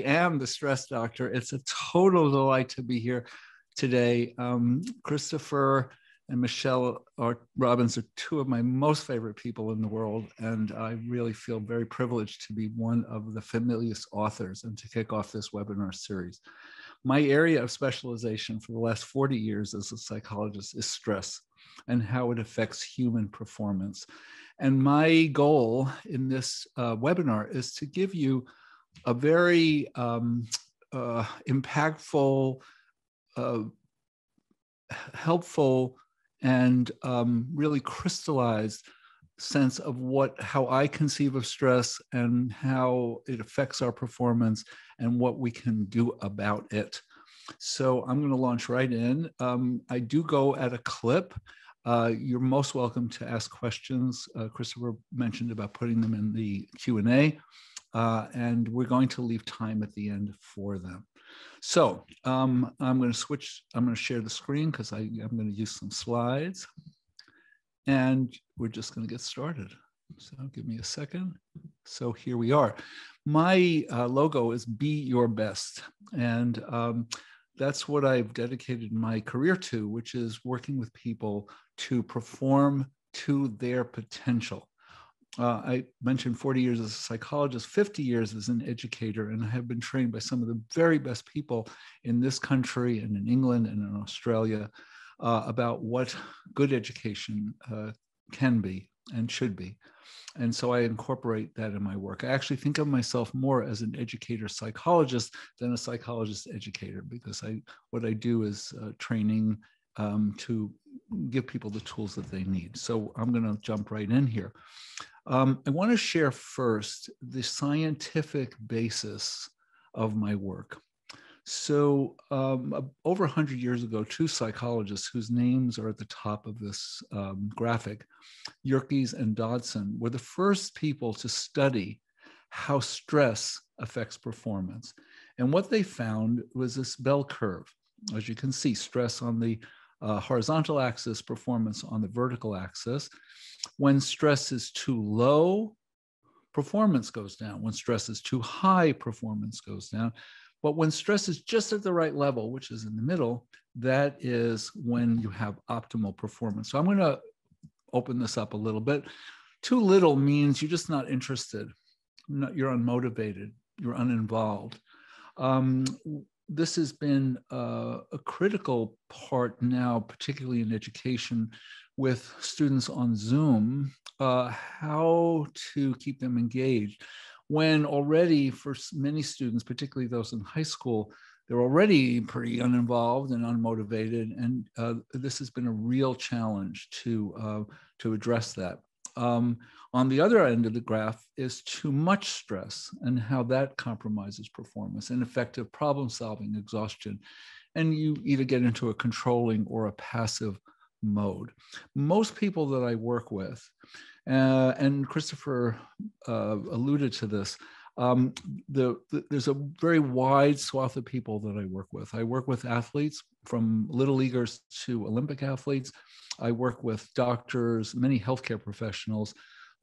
am the stress doctor. It's a total delight to be here today. Christopher and Michelle Robbins are two of my most favorite people in the world, and I really feel very privileged to be one of the Familius authors and to kick off this webinar series. My area of specialization for the last 40 years as a psychologist is stress and how it affects human performance. And my goal in this webinar is to give you a very impactful, helpful, and really crystallized sense of how I conceive of stress and how it affects our performance and what we can do about it. So I'm going to launch right in. I do go at a clip. You're most welcome to ask questions. Christopher mentioned about putting them in the Q&A, and we're going to leave time at the end for them. So I'm going to share the screen because I'm going to use some slides, and we're just going to get started. So give me a second. So here we are. My logo is Be Your Best, and that's what I've dedicated my career to, which is working with people to perform to their potential. I mentioned 40 years as a psychologist, 50 years as an educator, and I have been trained by some of the very best people in this country and in England and in Australia about what good education can be and should be. And so I incorporate that in my work. I actually think of myself more as an educator psychologist than a psychologist educator, because what I do is training to give people the tools that they need. So I'm going to jump right in here. I want to share first the scientific basis of my work. So over 100 years ago, two psychologists whose names are at the top of this graphic, Yerkes and Dodson, were the first people to study how stress affects performance. And what they found was this bell curve. As you can see, stress on the horizontal axis, performance on the vertical axis. When stress is too low, performance goes down. When stress is too high, performance goes down. But when stress is just at the right level, which is in the middle, that is when you have optimal performance. So I'm going to open this up a little bit. Too little means you're just not interested. You're unmotivated. You're uninvolved. This has been a critical part now, particularly in education, with students on Zoom, how to keep them engaged. When already for many students, particularly those in high school, they're already pretty uninvolved and unmotivated. And this has been a real challenge to address that. On the other end of the graph is too much stress and how that compromises performance, ineffective problem solving, exhaustion. And you either get into a controlling or a passive mode. Most people that I work with, and Christopher alluded to this, there's a very wide swath of people that I work with. I work with athletes from little leaguers to Olympic athletes. I work with doctors, many healthcare professionals,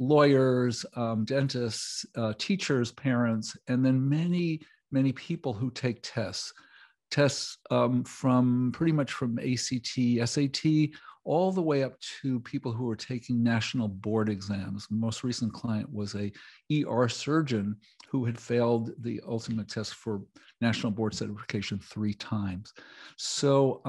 lawyers, dentists, teachers, parents, and then many, many people who take tests from pretty much from ACT, SAT, all the way up to people who are taking national board exams. The most recent client was a ER surgeon who had failed the ultimate test for national board certification 3 times. So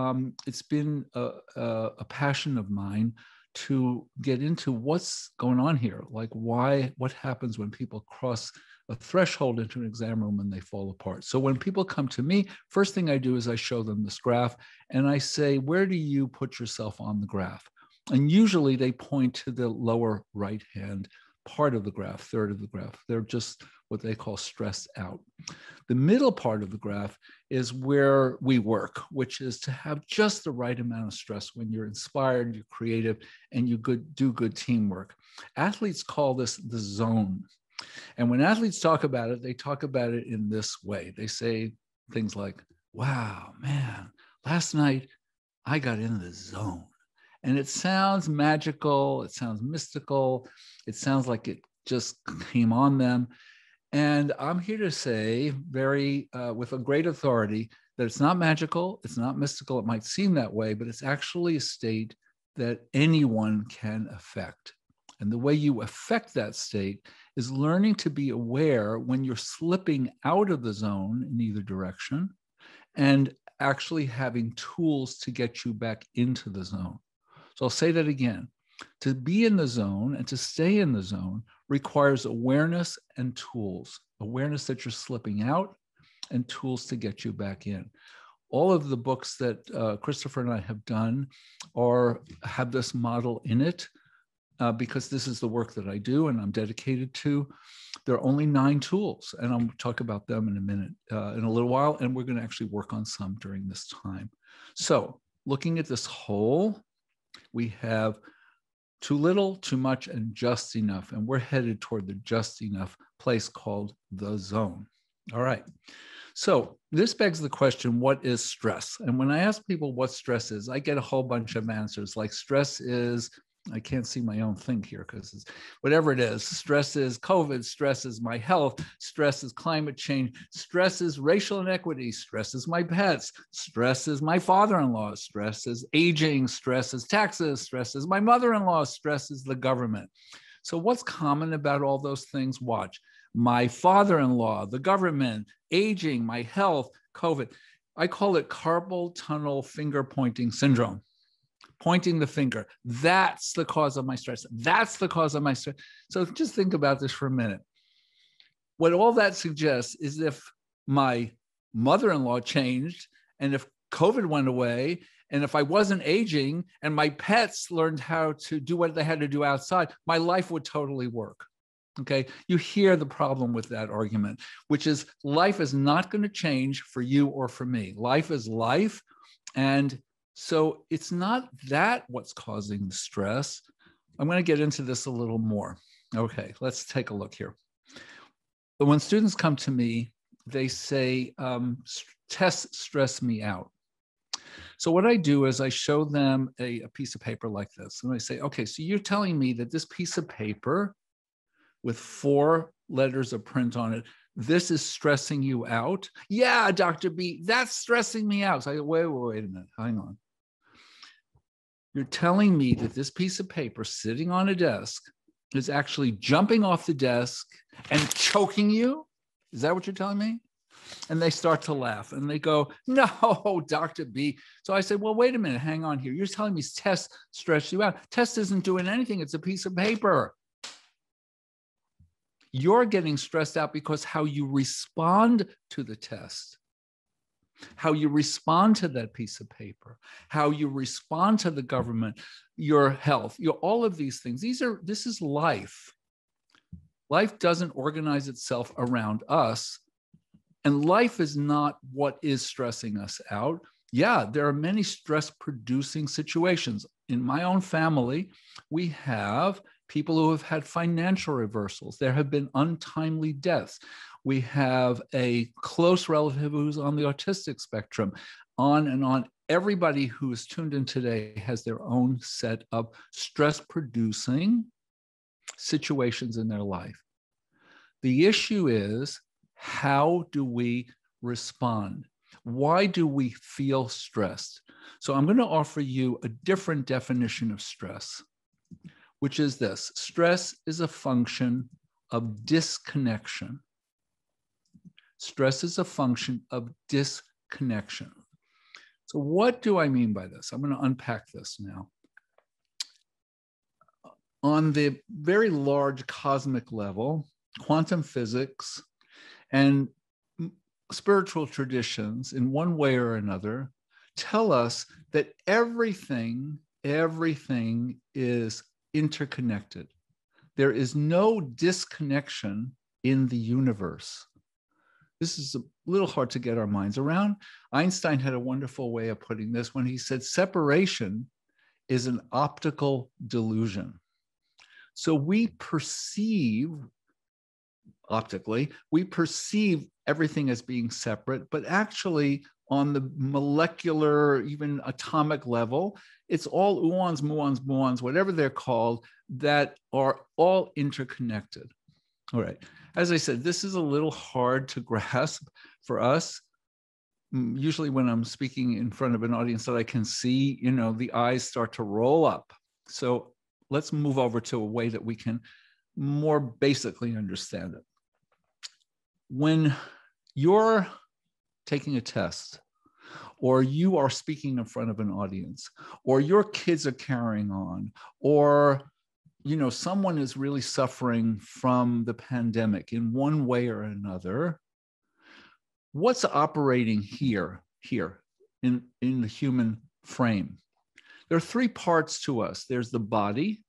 it's been a passion of mine to get into what's going on here, like what happens when people cross a threshold into an exam room and they fall apart. So when people come to me, first thing I do is I show them this graph and I say, where do you put yourself on the graph? And usually they point to the lower right-hand part of the graph, third of the graph. They're just what they call stressed out. The middle part of the graph is where we work, which is to have just the right amount of stress when you're inspired, you're creative, and you do good teamwork. Athletes call this the zone. And when athletes talk about it, they talk about it in this way. They say things like, wow, man, last night I got in the zone. And it sounds magical. It sounds mystical. It sounds like it just came on them. And I'm here to say with a great authority that it's not magical, it's not mystical. It might seem that way, but it's actually a state that anyone can affect. And the way you affect that state is learning to be aware when you're slipping out of the zone in either direction and actually having tools to get you back into the zone. So I'll say that again. To be in the zone and to stay in the zone requires awareness and tools, awareness that you're slipping out and tools to get you back in. All of the books that Christopher and I have done have this model in it because this is the work that I do and I'm dedicated to. There are only 9 tools, and I'll talk about them in a minute, in a little while, and we're going to actually work on some during this time. So looking at this whole, we have too little, too much, and just enough. And we're headed toward the just enough place called the zone. All right. So this begs the question, what is stress? And when I ask people what stress is, I get a whole bunch of answers like stress is, I can't see my own thing here because it's whatever it is. Stress is COVID, stress is my health, stress is climate change, stress is racial inequity, stress is my pets, stress is my father-in-law, stress is aging, stress is taxes, stress is my mother-in-law, stress is the government. So what's common about all those things? Watch. My father-in-law, the government, aging, my health, COVID. I call it carpal tunnel finger pointing syndrome. Pointing the finger. That's the cause of my stress. That's the cause of my stress. So just think about this for a minute. What all that suggests is if my mother-in-law changed and if COVID went away and if I wasn't aging and my pets learned how to do what they had to do outside, my life would totally work. Okay, you hear the problem with that argument, which is life is not going to change for you or for me. Life is life. And so it's not that what's causing the stress. I'm going to get into this a little more. Okay, let's take a look here. But when students come to me, they say, tests stress me out. So what I do is I show them a piece of paper like this. And I say, okay, so you're telling me that this piece of paper with 4 letters of print on it, this is stressing you out? Yeah, Dr. B, that's stressing me out. So I go, wait a minute, hang on. You're telling me that this piece of paper sitting on a desk is actually jumping off the desk and choking you? Is that what you're telling me? And they start to laugh and they go, no, Dr. B. So I said, well, wait a minute, hang on here. You're telling me test stress you out. Test isn't doing anything. It's a piece of paper. You're getting stressed out because how you respond to the test, how you respond to that piece of paper, how you respond to the government, your health, all of these things. This is life. Life doesn't organize itself around us. And life is not what is stressing us out. Yeah, there are many stress-producing situations. In my own family, we have people who have had financial reversals. There have been untimely deaths. We have a close relative who's on the autistic spectrum, on and on. Everybody who is tuned in today has their own set of stress-producing situations in their life. The issue is, how do we respond? Why do we feel stressed? So I'm going to offer you a different definition of stress, which is this. Stress is a function of disconnection. Stress is a function of disconnection. So what do I mean by this? I'm going to unpack this now. On the very large cosmic level, quantum physics and spiritual traditions, in one way or another, tell us that everything is interconnected. There is no disconnection in the universe. This is a little hard to get our minds around. Einstein had a wonderful way of putting this when he said separation is an optical delusion. So we perceive, optically, we perceive everything as being separate, but actually on the molecular, even atomic level, it's all muons, muons, whatever they're called, that are all interconnected. All right. As I said, this is a little hard to grasp for us. Usually when I'm speaking in front of an audience that I can see, the eyes start to roll up. So let's move over to a way that we can more basically understand it. When you're taking a test, or you are speaking in front of an audience, or your kids are carrying on, or someone is really suffering from the pandemic in one way or another, what's operating here in the human frame? There are three parts to us. There's the body,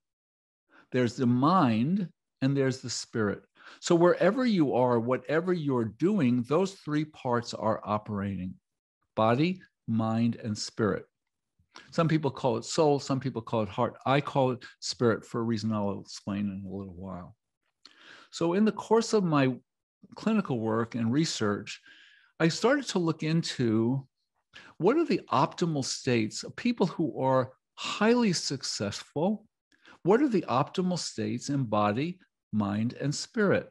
there's the mind, and there's the spirit. So wherever you are, whatever you're doing, those three parts are operating: body, mind, and spirit. Some people call it soul, some people call it heart. I call it spirit for a reason I'll explain in a little while. So in the course of my clinical work and research, I started to look into what are the optimal states of people who are highly successful. What are the optimal states in body, mind, and spirit?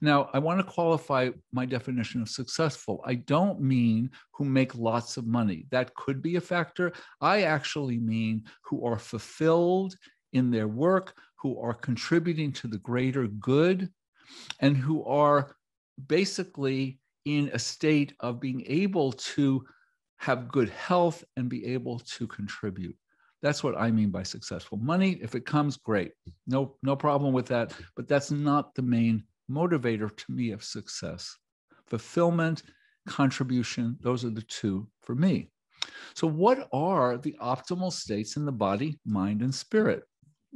Now, I want to qualify my definition of successful. I don't mean who make lots of money. That could be a factor. I actually mean who are fulfilled in their work, who are contributing to the greater good, and who are basically in a state of being able to have good health and be able to contribute. That's what I mean by successful. Money, if it comes, great. No problem with that, but that's not the main motivator to me of success. Fulfillment, contribution, those are the two for me. So what are the optimal states in the body, mind, and spirit?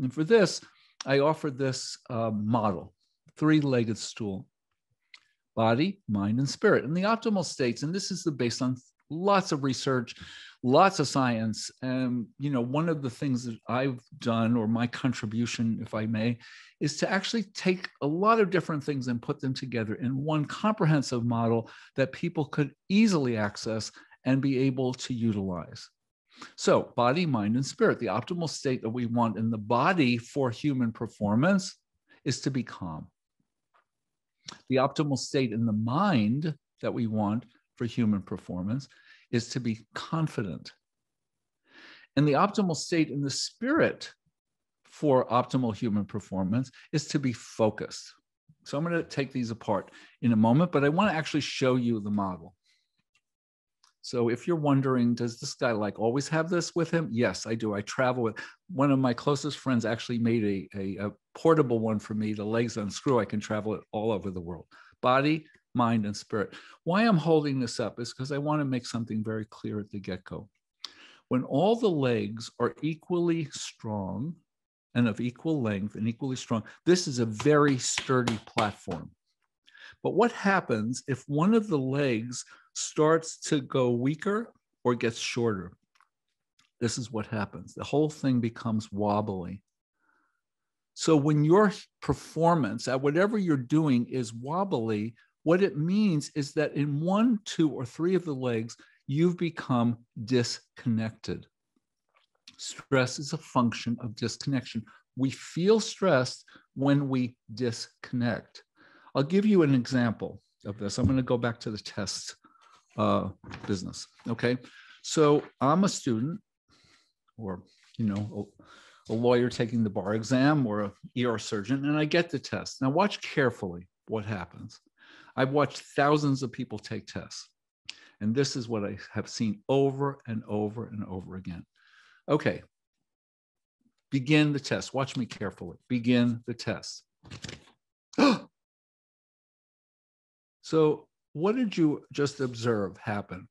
And for this, I offered this model, three-legged stool: body, mind, and spirit. And the optimal states, and this is based on lots of research, lots of science. And, one of the things that I've done, or my contribution, if I may, is to actually take a lot of different things and put them together in one comprehensive model that people could easily access and be able to utilize. So body, mind, and spirit. The optimal state that we want in the body for human performance is to be calm. The optimal state in the mind that we want for human performance is to be confident. And the optimal state in the spirit for optimal human performance is to be focused. So I'm going to take these apart in a moment, but I want to actually show you the model. So if you're wondering, does this guy always have this with him? Yes, I do. I travel with one of my closest friends, actually made a portable one for me. The legs unscrew. I can travel it all over the world. Body, mind, and spirit. Why I'm holding this up is because I want to make something very clear at the get-go. When all the legs are equally strong and of equal length and equally strong, this is a very sturdy platform. But what happens if one of the legs starts to go weaker or gets shorter? This is what happens. The whole thing becomes wobbly. So when your performance at whatever you're doing is wobbly, what it means is that in 1, 2, or 3 of the legs, you've become disconnected. Stress is a function of disconnection. We feel stressed when we disconnect. I'll give you an example of this. I'm going to go back to the test business. Okay. So I'm a student, or, a lawyer taking the bar exam, or an ER surgeon, and I get the test. Now watch carefully what happens. I've watched thousands of people take tests, and this is what I have seen over and over and over again. Okay. Begin the test. Watch me carefully. Begin the test. So what did you just observe happen?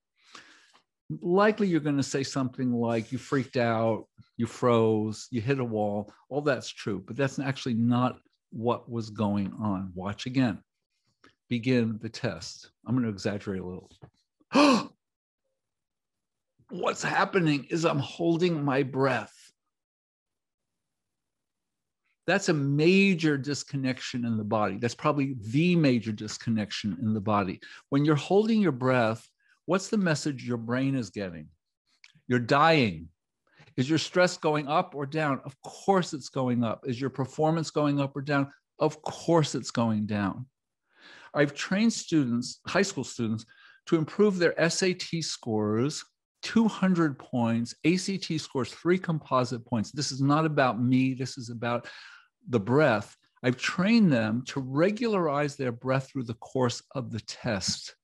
Likely you're going to say something like, you freaked out, you froze, you hit a wall. All that's true, but that's actually not what was going on. Watch again. Begin the test. I'm going to exaggerate a little. What's happening is I'm holding my breath. That's a major disconnection in the body. That's probably the major disconnection in the body. When you're holding your breath, what's the message your brain is getting? You're dying. Is your stress going up or down? Of course it's going up. Is your performance going up or down? Of course it's going down. I've trained students, high school students, to improve their SAT scores 200 points, ACT scores 3 composite points. This is not about me. This is about the breath. I've trained them to regularize their breath through the course of the test.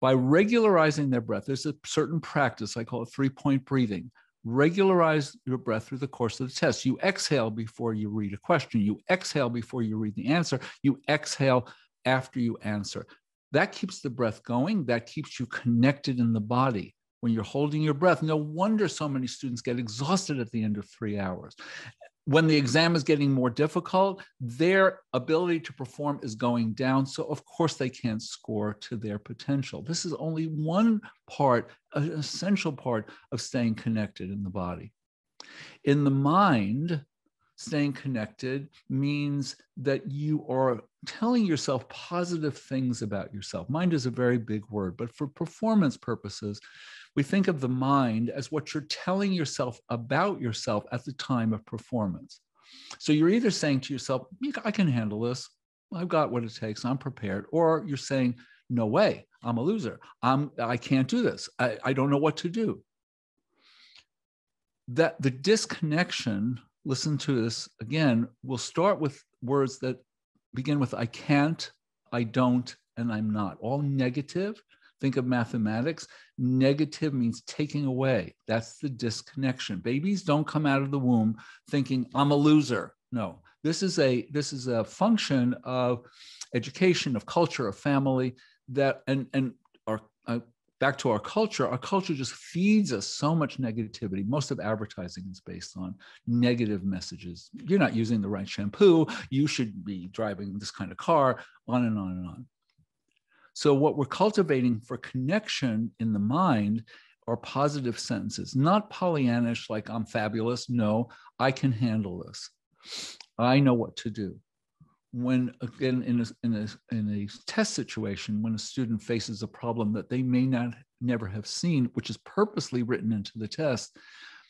By regularizing their breath, there's a certain practice, I call it 3-point breathing. Regularize your breath through the course of the test. You exhale before you read a question. You exhale before you read the answer. You exhale after you answer. That keeps the breath going. That keeps you connected in the body. When you're holding your breath, no wonder so many students get exhausted at the end of 3 hours. When the exam is getting more difficult, their ability to perform is going down. So of course they can't score to their potential. This is only one part, an essential part of staying connected in the body. In the mind, staying connected means that you are telling yourself positive things about yourself. Mind is a very big word, but for performance purposes, we think of the mind as what you're telling yourself about yourself at the time of performance. So you're either saying to yourself, I can handle this. I've got what it takes. I'm prepared. Or you're saying, no way, I'm a loser. I can't do this. I don't know what to do. That the disconnection, listen to this again, will start with words that begin with I can't, I don't, and I'm not. All negative. Think of mathematics. Negative means taking away. That's the disconnection. Babies don't come out of the womb thinking I'm a loser. No, this is a function of education, of culture, of family, that and our back to our culture just feeds us so much negativity. Most of advertising is based on negative messages. You're not using the right shampoo. You should be driving this kind of car, on and on and on. So what we're cultivating for connection in the mind are positive sentences, not Pollyannish like I'm fabulous. No, I can handle this. I know what to do. When, again, in a test situation, when a student faces a problem that they may never have seen, which is purposely written into the test,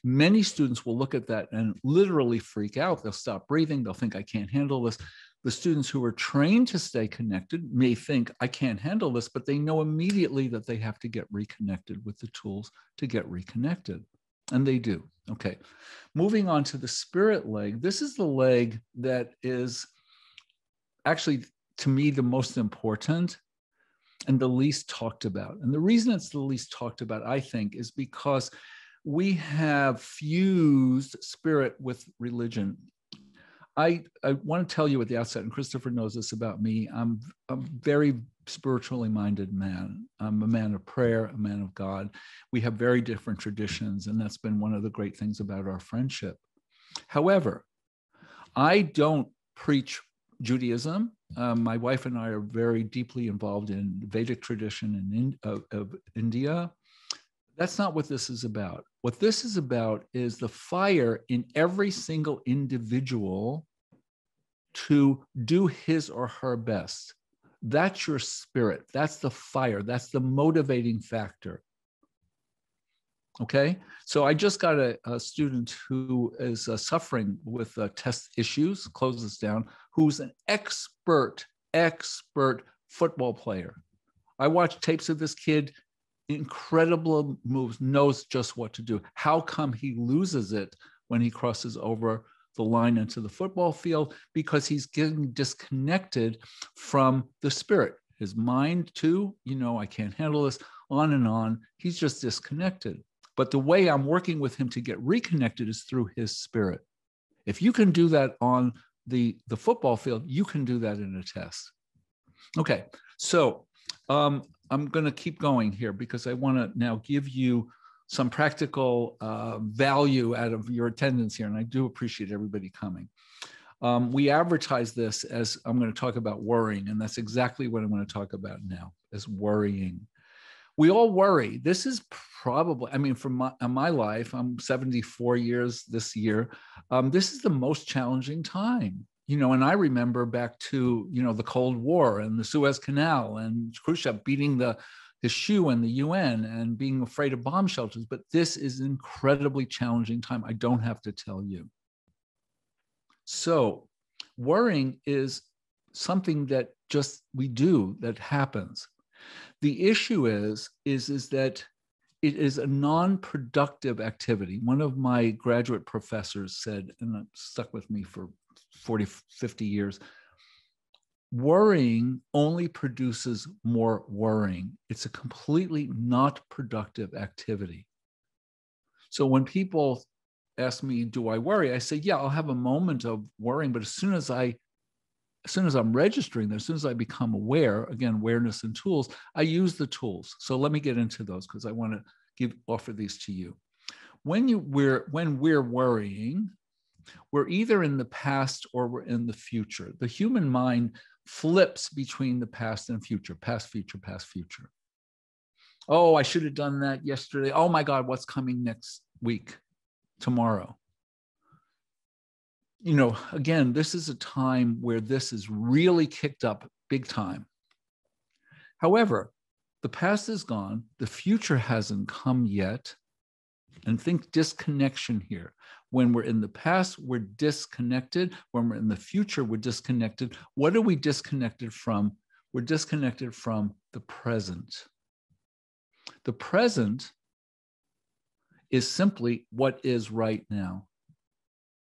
many students will look at that and literally freak out. They'll stop breathing. They'll think, I can't handle this. The students who are trained to stay connected may think, I can't handle this, but they know immediately that they have to get reconnected with the tools to get reconnected. And they do. Okay. Moving on to the spirit leg. This is the leg that is actually, to me, the most important and the least talked about. And the reason it's the least talked about, I think, is because we have fused spirit with religion. I want to tell you at the outset, and Christopher knows this about me, I'm a very spiritually minded man. I'm a man of prayer, a man of God. We have very different traditions, and that's been one of the great things about our friendship. However, I don't preach Judaism. My wife and I are very deeply involved in Vedic tradition of India. That's not what this is about. What this is about is the fire in every single individual to do his or her best. That's your spirit. That's the fire. That's the motivating factor. Okay, so I just got a student who is suffering with test issues, close this down, who's an expert football player. I watched tapes of this kid, incredible moves, knows just what to do. How come he loses it when he crosses over the line into the football field? Because he's getting disconnected from the spirit. His mind too, I can't handle this, on and on. He's just disconnected. But the way I'm working with him to get reconnected is through his spirit. If you can do that on the football field, you can do that in a test. Okay, so I'm going to keep going here because I want to now give you some practical value out of your attendance here, and I do appreciate everybody coming. We advertise this as I'm going to talk about worrying, and that's exactly what I'm going to talk about now, is worrying. We all worry. This is probably, from my life, I'm 74 years this year. This is the most challenging time, and I remember back to, the Cold War and the Suez Canal and Khrushchev beating his shoe in the UN and being afraid of bomb shelters. But this is an incredibly challenging time. I don't have to tell you. So Worrying is something that just we do, that happens. The issue is that it is a non-productive activity. One of my graduate professors said, and it stuck with me for 40, 50 years, worrying only produces more worrying. It's a completely not productive activity. So when people ask me, do I worry? I say, yeah, I'll have a moment of worrying, but as soon as I'm registering, as soon as I become aware, again, awareness and tools, I use the tools. So let me get into those because I want to offer these to you. When we're worrying, we're either in the past or we're in the future. The human mind flips between the past and future, past, future, past, future. Oh, I should have done that yesterday. Oh my God, what's coming next week, tomorrow? You know, again, this is a time where this is really kicked up big time. However, the past is gone. The future hasn't come yet. And think disconnection here. When we're in the past, we're disconnected. When we're in the future, we're disconnected. What are we disconnected from? We're disconnected from the present. The present is simply what is right now.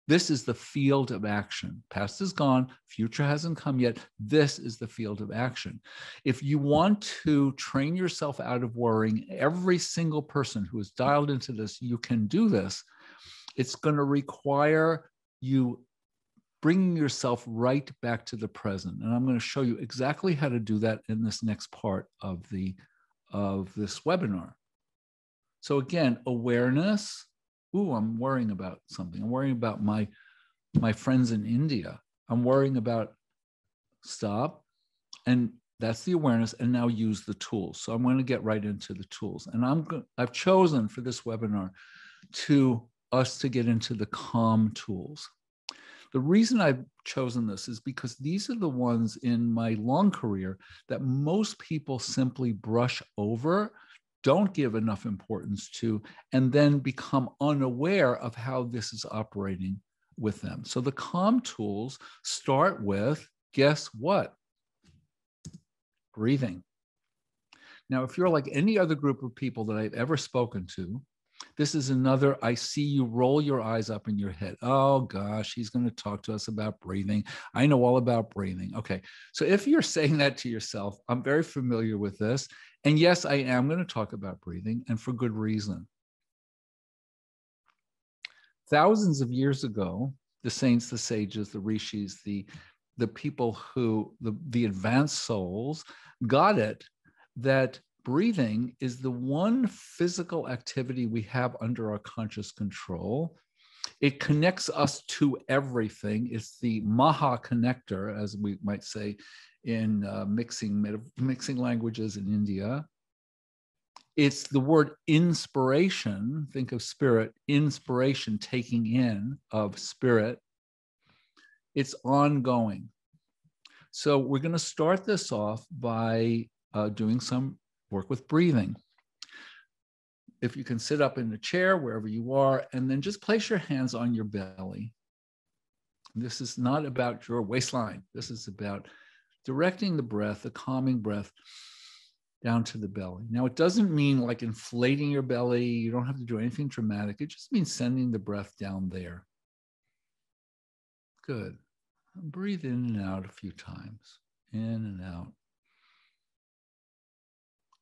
This is the field of action. Past is gone, future hasn't come yet. This is the field of action. If you want to train yourself out of worrying, every single person who is dialed into this, you can do this. It's going to require you bringing yourself right back to the present. And I'm going to show you exactly how to do that in this next part of this webinar. So again, awareness. Ooh, I'm worrying about something. I'm worrying about my friends in India. I'm worrying about stop. And that's the awareness. And now use the tools. So I'm going to get right into the tools. And I've chosen for this webinar to get into the calm tools. The reason I've chosen this is because these are the ones in my long career that most people simply brush over, don't give enough importance to, and then become unaware of how this is operating with them. So the calm tools start with, guess what? Breathing. Now, if you're like any other group of people that I've ever spoken to, this is another, I see you roll your eyes up in your head. Oh gosh, he's going to talk to us about breathing. I know all about breathing. Okay, so if you're saying that to yourself, I'm very familiar with this. And yes, I am going to talk about breathing, and for good reason. Thousands of years ago, the saints, the sages, the rishis, the people who, the advanced souls got it that breathing is the one physical activity we have under our conscious control. It connects us to everything. It's the Maha connector, as we might say in mixing languages in India. It's the word inspiration. Think of spirit, inspiration, taking in of spirit. It's ongoing. So we're going to start this off by doing some work with breathing. If you can sit up in a chair, wherever you are, and then just place your hands on your belly. This is not about your waistline. This is about directing the breath, the calming breath, down to the belly. Now, it doesn't mean like inflating your belly. You don't have to do anything dramatic. It just means sending the breath down there. Good. Breathe in and out a few times. In and out.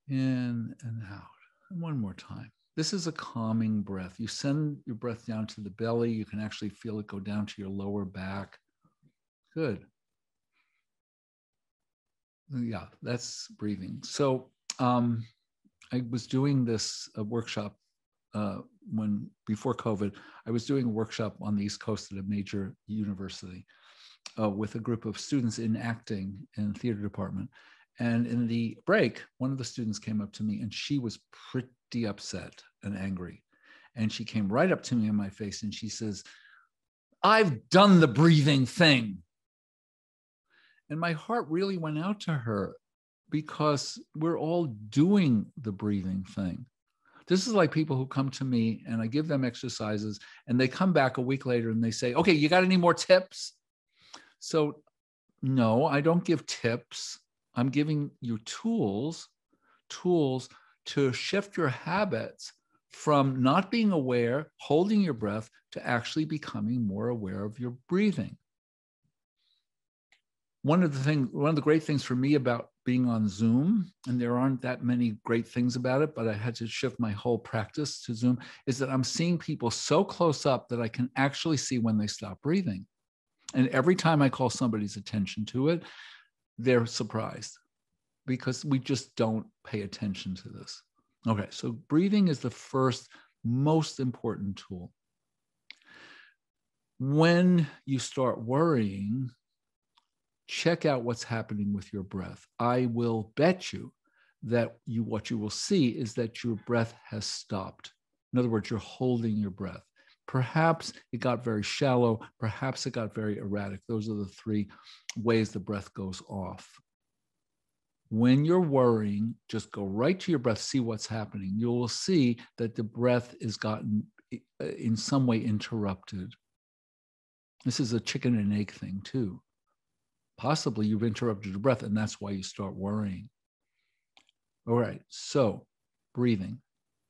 In and out. And one more time. This is a calming breath. You send your breath down to the belly. You can actually feel it go down to your lower back. Good. Yeah, that's breathing. So I was doing this workshop before COVID. I was doing a workshop on the East Coast at a major university with a group of students in acting and theater department. And in the break, one of the students came up to me and she was pretty upset and angry. And she came right up to me in my face and she says, "I've done the breathing thing." And my heart really went out to her because we're all doing the breathing thing. This is like people who come to me and I give them exercises and they come back a week later and they say, "Okay, you got any more tips?" So no, I don't give tips. I'm giving you tools to shift your habits from not being aware, holding your breath, to actually becoming more aware of your breathing. One of the great things for me about being on Zoom, and there aren't that many great things about it, but I had to shift my whole practice to Zoom, is that I'm seeing people so close up that I can actually see when they stop breathing. And every time I call somebody's attention to it, they're surprised, because we just don't pay attention to this. Okay, so breathing is the first most important tool. When you start worrying, check out what's happening with your breath. I will bet you that what you will see is that your breath has stopped. In other words, you're holding your breath. Perhaps it got very shallow. Perhaps it got very erratic. Those are the three ways the breath goes off. When you're worrying, just go right to your breath, see what's happening. You will see that the breath is gotten in some way interrupted. This is a chicken and egg thing too. Possibly you've interrupted your breath, and that's why you start worrying. All right, so breathing.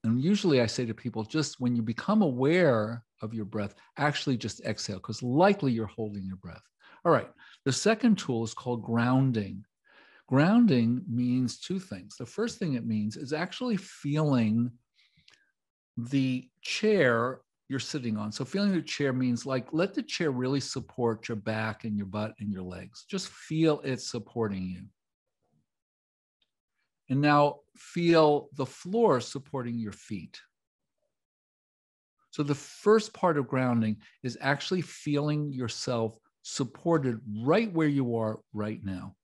And usually I say to people, just when you become aware of your breath, actually just exhale, because likely you're holding your breath. All right, the second tool is called grounding. Grounding means two things. The first thing it means is actually feeling the chair you're sitting on. So feeling the chair means like, let the chair really support your back and your butt and your legs. Just feel it supporting you. And now feel the floor supporting your feet. So the first part of grounding is actually feeling yourself supported right where you are right now.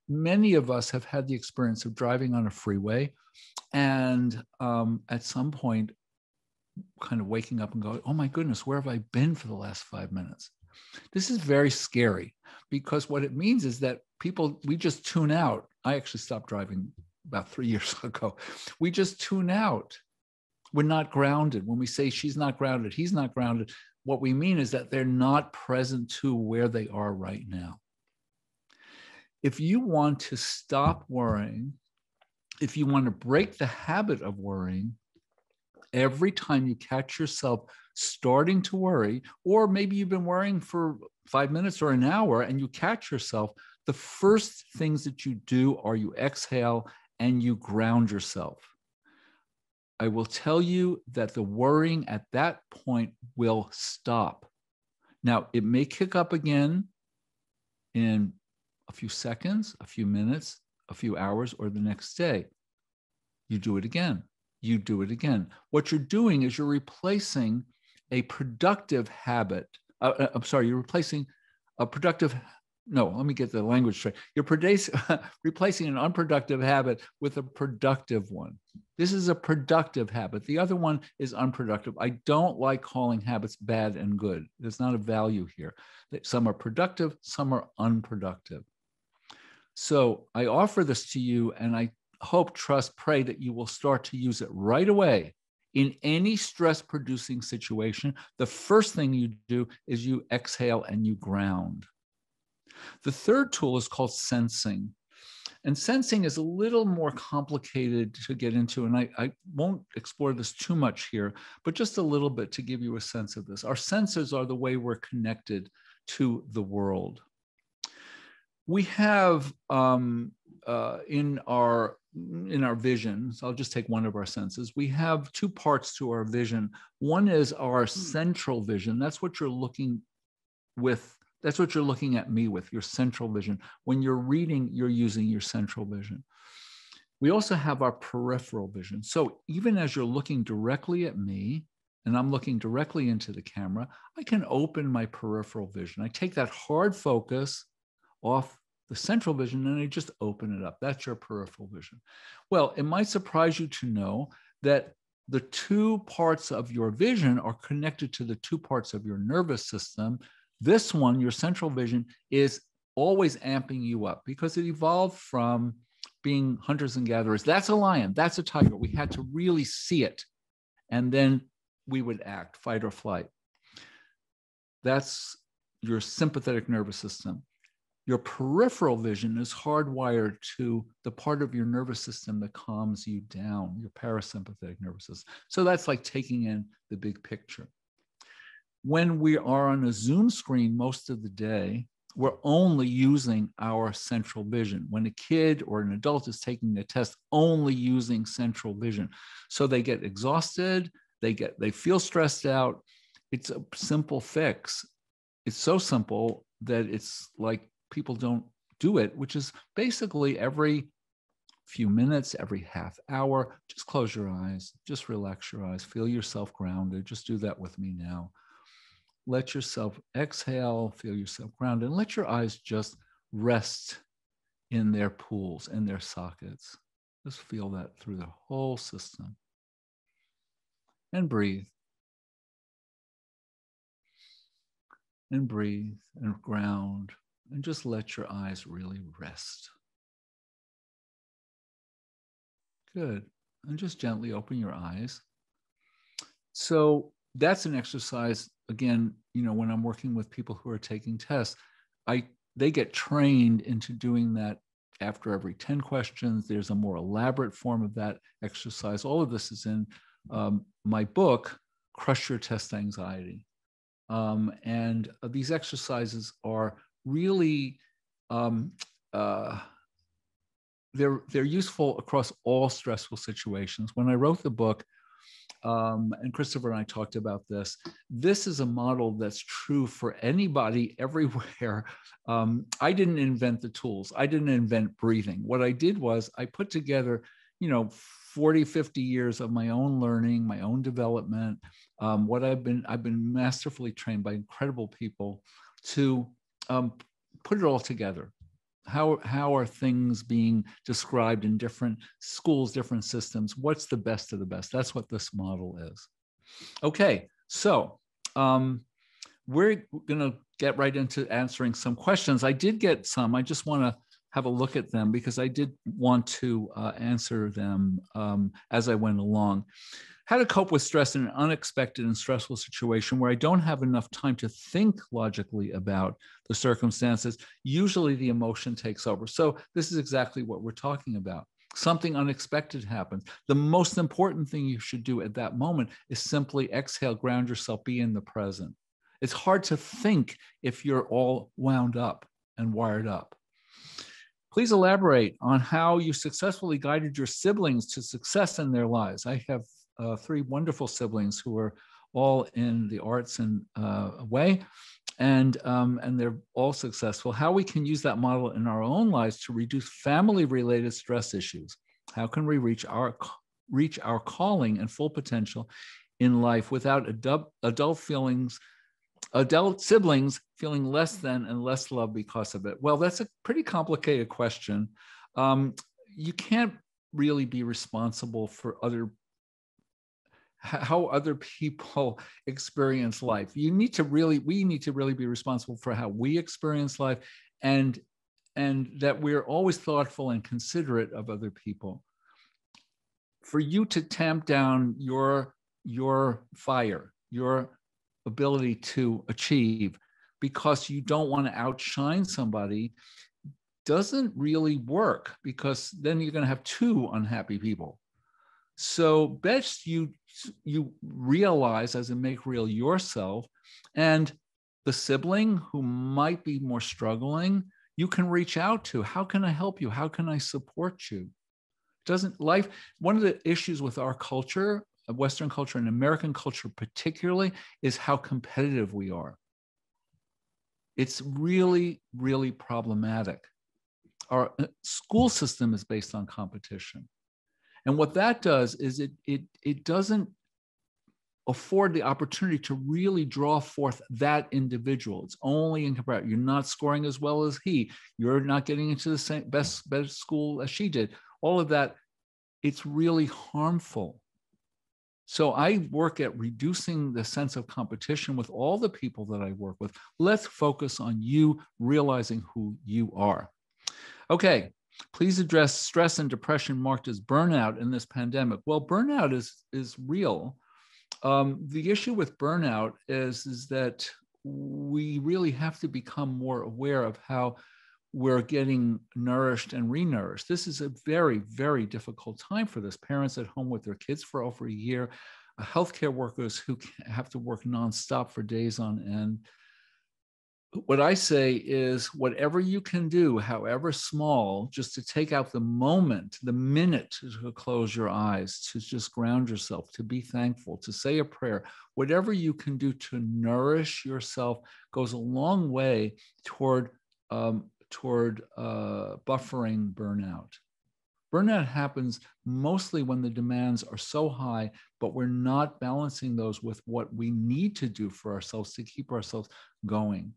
Many of us have had the experience of driving on a freeway and at some point kind of waking up and going, oh my goodness, where have I been for the last 5 minutes? This is very scary, because what it means is that we just tune out. I actually stopped driving about 3 years ago. We just tune out. We're not grounded. When we say she's not grounded, he's not grounded, what we mean is that they're not present to where they are right now. If you want to stop worrying, if you want to break the habit of worrying, every time you catch yourself starting to worry, or maybe you've been worrying for 5 minutes or an hour and you catch yourself, the first things that you do are you exhale and you ground yourself. I will tell you that the worrying at that point will stop. Now, it may kick up again in a few seconds, a few minutes, a few hours, or the next day. You do it again. You do it again. What you're doing is you're replacing a productive habit. You're replacing a productive, no, let me get the language straight. You're replacing an unproductive habit with a productive one. This is a productive habit. The other one is unproductive. I don't like calling habits bad and good. There's not a value here. Some are productive, some are unproductive. So I offer this to you, and I hope, trust, pray that you will start to use it right away. In any stress-producing situation, the first thing you do is you exhale and you ground. The third tool is called sensing. And sensing is a little more complicated to get into, and I won't explore this too much here, but just a little bit to give you a sense of this. Our senses are the way we're connected to the world. We have in our vision, so I'll just take one of our senses, we have two parts to our vision. One is our central vision. That's what you're looking with. That's what you're looking at me with, your central vision. When you're reading, you're using your central vision. We also have our peripheral vision. So even as you're looking directly at me, and I'm looking directly into the camera, I can open my peripheral vision. I take that hard focus off the central vision and I just open it up. That's your peripheral vision. Well, it might surprise you to know that the two parts of your vision are connected to the two parts of your nervous system. This one, your central vision, is always amping you up because it evolved from being hunters and gatherers. That's a lion, that's a tiger. We had to really see it. And then we would act, fight or flight. That's your sympathetic nervous system. Your peripheral vision is hardwired to the part of your nervous system that calms you down, your parasympathetic nervous system. So that's like taking in the big picture. When we are on a Zoom screen most of the day, we're only using our central vision. When a kid or an adult is taking a test, only using central vision. So they get exhausted, they feel stressed out. It's a simple fix. It's so simple that it's like people don't do it, which is basically every few minutes, every half hour, just close your eyes, just relax your eyes, feel yourself grounded. Just do that with me now. Let yourself exhale, feel yourself grounded, and let your eyes just rest in their pools, in their sockets. Just feel that through the whole system. And breathe. And breathe and ground, and just let your eyes really rest. Good. And just gently open your eyes. So that's an exercise. Again, when I'm working with people who are taking tests, they get trained into doing that after every 10 questions. There's a more elaborate form of that exercise. All of this is in my book, Crush Your Test Anxiety. And these exercises are really, they're useful across all stressful situations. When I wrote the book, and Christopher and I talked about this, this is a model that's true for anybody everywhere. I didn't invent the tools. I didn't invent breathing. What I did was I put together, 40, 50 years of my own learning, my own development, what I've been masterfully trained by incredible people to put it all together. How are things being described in different schools, different systems? What's the best of the best? That's what this model is. Okay, so we're going to get right into answering some questions. I did get some. I just want to have a look at them because I did want to answer them as I went along. How to cope with stress in an unexpected and stressful situation where I don't have enough time to think logically about the circumstances. Usually the emotion takes over. So this is exactly what we're talking about. Something unexpected happens. The most important thing you should do at that moment is simply exhale, ground yourself, be in the present. It's hard to think if you're all wound up and wired up. Please elaborate on how you successfully guided your siblings to success in their lives. I have 3 wonderful siblings who are all in the arts and way, and they're all successful. How we can use that model in our own lives to reduce family-related stress issues. How can we reach our calling and full potential in life without adult siblings feeling less than and less loved because of it? Well, that's a pretty complicated question. You can't really be responsible for how other people experience life. We need to really be responsible for how we experience life, and that we're always thoughtful and considerate of other people. For you to tamp down your fire, your ability to achieve, because you don't want to outshine somebody, doesn't really work, because then you're going to have 2 unhappy people. So best you realize, as in make real yourself, and the sibling who might be more struggling, you can reach out to. How can I help you? How can I support you? One of the issues with our culture, Western culture and American culture particularly, is how competitive we are. It's really, really problematic. Our school system is based on competition. And what that does is it doesn't afford the opportunity to really draw forth that individual. It's only in comparison. You're not scoring as well as he. You're not getting into the same best school as she did. All of that, it's really harmful. So I work at reducing the sense of competition with all the people that I work with. Let's focus on you realizing who you are. Okay. Please address stress and depression marked as burnout in this pandemic. Well, burnout is real. The issue with burnout is that we really have to become more aware of how we're getting nourished and renourished. This is a very, very difficult time for this. Parents at home with their kids for over a year, healthcare workers who have to work nonstop for days on end. What I say is whatever you can do, however small, just to take out the moment, the minute to close your eyes, to just ground yourself, to be thankful, to say a prayer, whatever you can do to nourish yourself goes a long way toward buffering burnout. Burnout happens mostly when the demands are so high, but we're not balancing those with what we need to do for ourselves to keep ourselves going.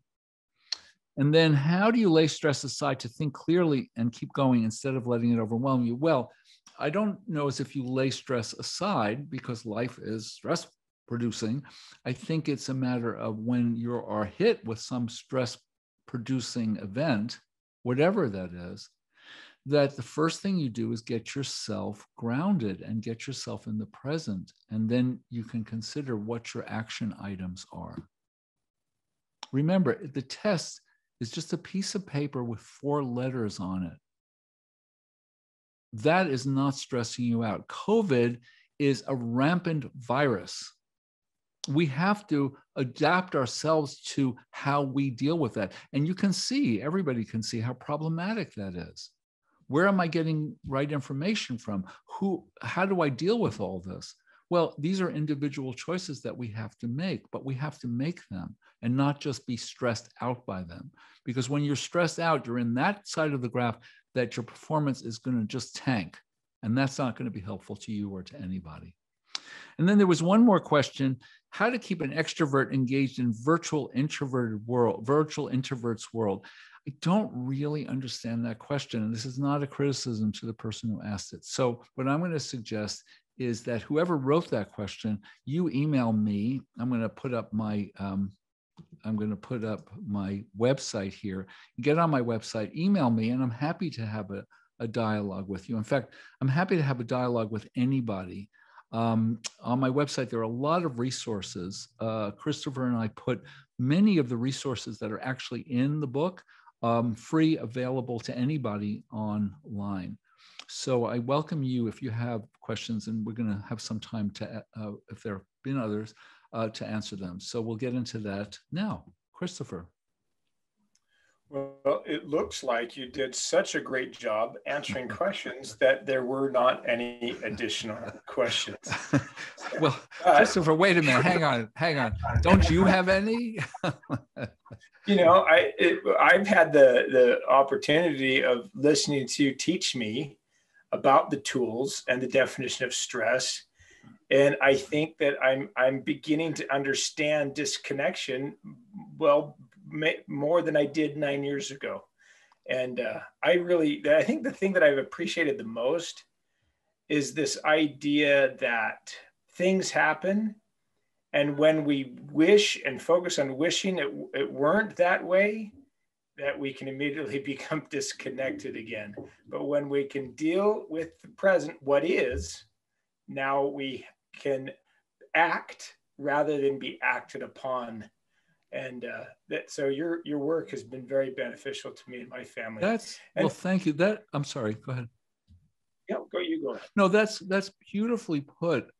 And then how do you lay stress aside to think clearly and keep going instead of letting it overwhelm you? Well, I don't know as if you lay stress aside because life is stress producing. I think it's a matter of when you are hit with some stress producing event, whatever that is, that the first thing you do is get yourself grounded and get yourself in the present. And then you can consider what your action items are. Remember, the test is just a piece of paper with 4 letters on it. That is not stressing you out. COVID is a rampant virus. We have to adapt ourselves to how we deal with that. And you can see, everybody can see how problematic that is. Where am I getting right information from? How do I deal with all this? Well, these are individual choices that we have to make, but we have to make them and not just be stressed out by them. Because when you're stressed out, you're in that side of the graph that your performance is going to just tank. And that's not going to be helpful to you or to anybody. And then there was one more question: how to keep an extrovert engaged in virtual introvert's world. I don't really understand that question. And this is not a criticism to the person who asked it. So what I'm going to suggest is that whoever wrote that question, you email me. I'm going to put up my website here. Get on my website, email me, and I'm happy to have a dialogue with you. In fact, I'm happy to have a dialogue with anybody. On my website, there are a lot of resources. Christopher and I put many of the resources that are actually in the book free, available to anybody online. So I welcome you if you have questions, and we're going to have some time to, if there have been others, to answer them. So we'll get into that now. Christopher. Well, it looks like you did such a great job answering questions that there were not any additional questions. Well, Christopher, wait a minute. Hang on. Don't you have any? You know, I've had the opportunity of listening to you teach me about the tools and the definition of stress. And I think that I'm beginning to understand disconnection well more than I did 9 years ago. And I think the thing that I've appreciated the most is this idea that things happen, and when we wish and focus on wishing it weren't that way, that we can immediately become disconnected again. But when we can deal with the present, what is, now we can act rather than be acted upon. And so your work has been very beneficial to me and my family. Well, thank you. I'm sorry, go ahead. Yeah, you go ahead. No, that's beautifully put.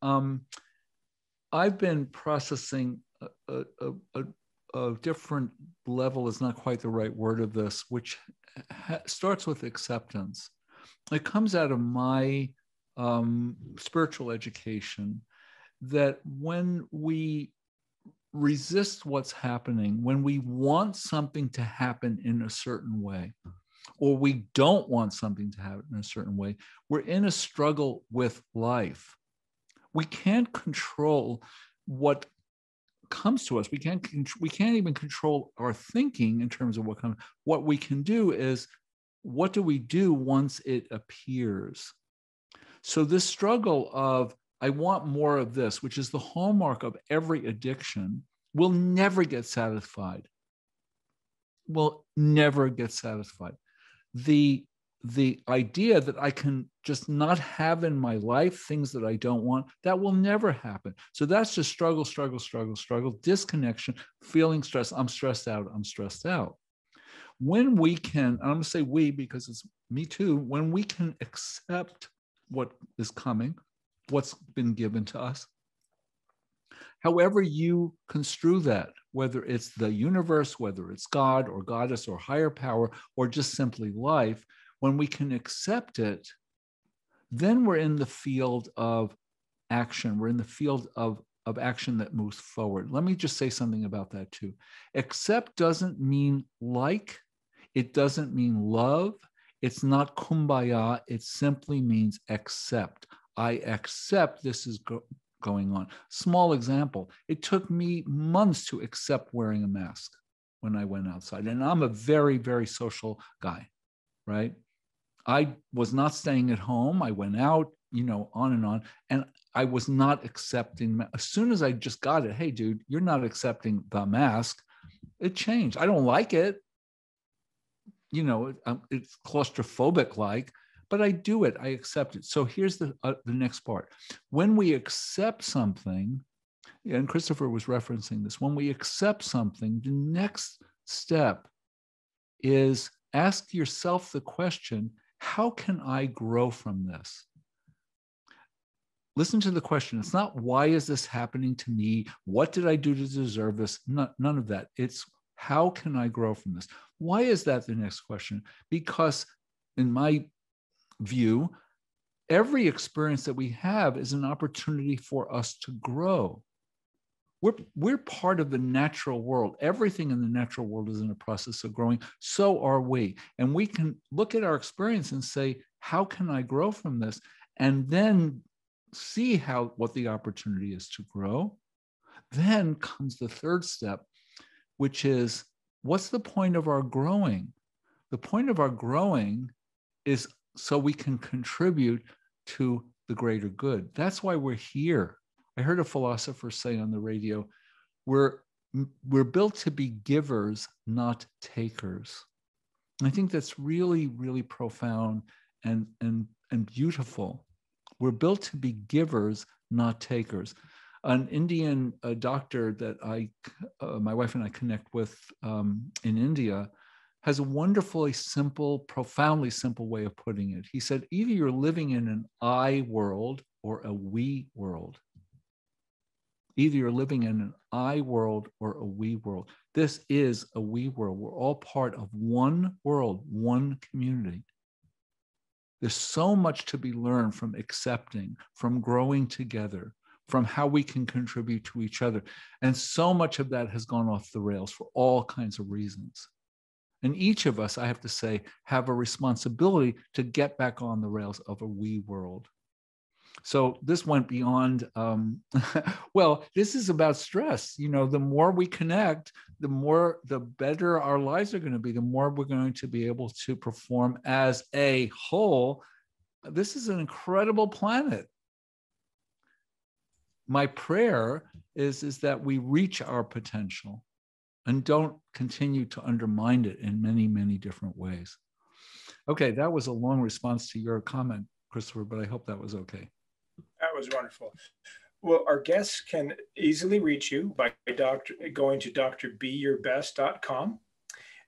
I've been processing a different level, is not quite the right word of this, which starts with acceptance. It comes out of my spiritual education that when we resist what's happening, when we want something to happen in a certain way, or we don't want something to happen in a certain way, we're in a struggle with life. We can't control what comes to us. We can't even control our thinking in terms of what comes. What we can do is, what do we do once it appears? So this struggle of, I want more of this, which is the hallmark of every addiction, will never get satisfied. Will never get satisfied. The the idea that I can just not have in my life things that I don't want, that will never happen. So that's just struggle, struggle, struggle, struggle, disconnection, feeling stress. I'm stressed out. I'm stressed out. When we can, I'm going to say we because it's me too, when we can accept what is coming, what's been given to us, however you construe that, whether it's the universe, whether it's God or goddess or higher power, or just simply life, when we can accept it, then we're in the field of action. We're in the field of action that moves forward. Let me just say something about that too. Accept doesn't mean like, it doesn't mean love. It's not kumbaya. It simply means accept. I accept this is going on. Small example. It took me months to accept wearing a mask when I went outside. And I'm a very, very social guy, right? I was not staying at home. I went out, on and on. And I was not accepting. As soon as I just got it, hey, dude, you're not accepting the mask. It changed. I don't like it. It's claustrophobic like, but I do it. I accept it. So here's the next part. When we accept something, and Christopher was referencing this, when we accept something, the next step is ask yourself the question, how can I grow from this? Listen to the question. It's not, why is this happening to me? What did I do to deserve this? None of that. It's, how can I grow from this? Why is that the next question? Because in my view, every experience that we have is an opportunity for us to grow. We're part of the natural world. Everything in the natural world is in a process of growing. So are we. And we can look at our experience and say, how can I grow from this? And then see what the opportunity is to grow. Then comes the third step, which is, what's the point of our growing? The point of our growing is so we can contribute to the greater good. That's why we're here. I heard a philosopher say on the radio, we're built to be givers, not takers. And I think that's really, really profound and beautiful. We're built to be givers, not takers. An Indian doctor that my wife and I connect with in India has a wonderfully simple, profoundly simple way of putting it. He said, either you're living in an I world or a we world. Either you're living in an I world or a we world. This is a we world. We're all part of one world, one community. There's so much to be learned from accepting, from growing together, from how we can contribute to each other. And so much of that has gone off the rails for all kinds of reasons. And each of us, I have to say, have a responsibility to get back on the rails of a we world. So this went beyond, well, this is about stress. The more we connect, the better our lives are going to be, the more we're going to be able to perform as a whole. This is an incredible planet. My prayer is that we reach our potential and don't continue to undermine it in many, many different ways. Okay, that was a long response to your comment, Christopher, but I hope that was okay. That was wonderful. Well, our guests can easily reach you by going to drbeyourbest.com.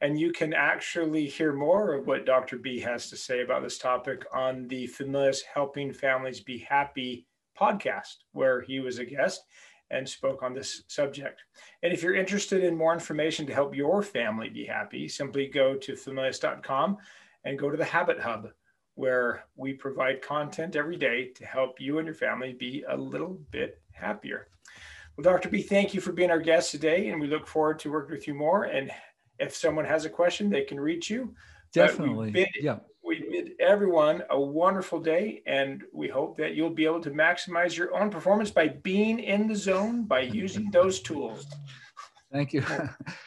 And you can actually hear more of what Dr. B has to say about this topic on the Familias Helping Families Be Happy podcast, where he was a guest and spoke on this subject. And if you're interested in more information to help your family be happy, simply go to familias.com and go to the Habit Hub, where we provide content every day to help you and your family be a little bit happier. Well, Dr. B, thank you for being our guest today, and we look forward to working with you more. And if someone has a question, they can reach you. Definitely. We bid everyone a wonderful day, and we hope that you'll be able to maximize your own performance by being in the zone, by using those tools. Thank you.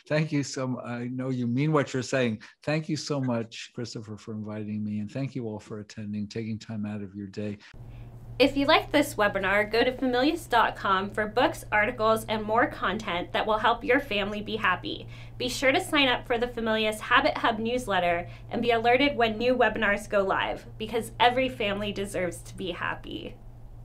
Thank you I know you mean what you're saying. Thank you so much, Christopher, for inviting me. And thank you all for attending, taking time out of your day. If you like this webinar, go to familius.com for books, articles, and more content that will help your family be happy. Be sure to sign up for the Familius Habit Hub newsletter and be alerted when new webinars go live, because every family deserves to be happy.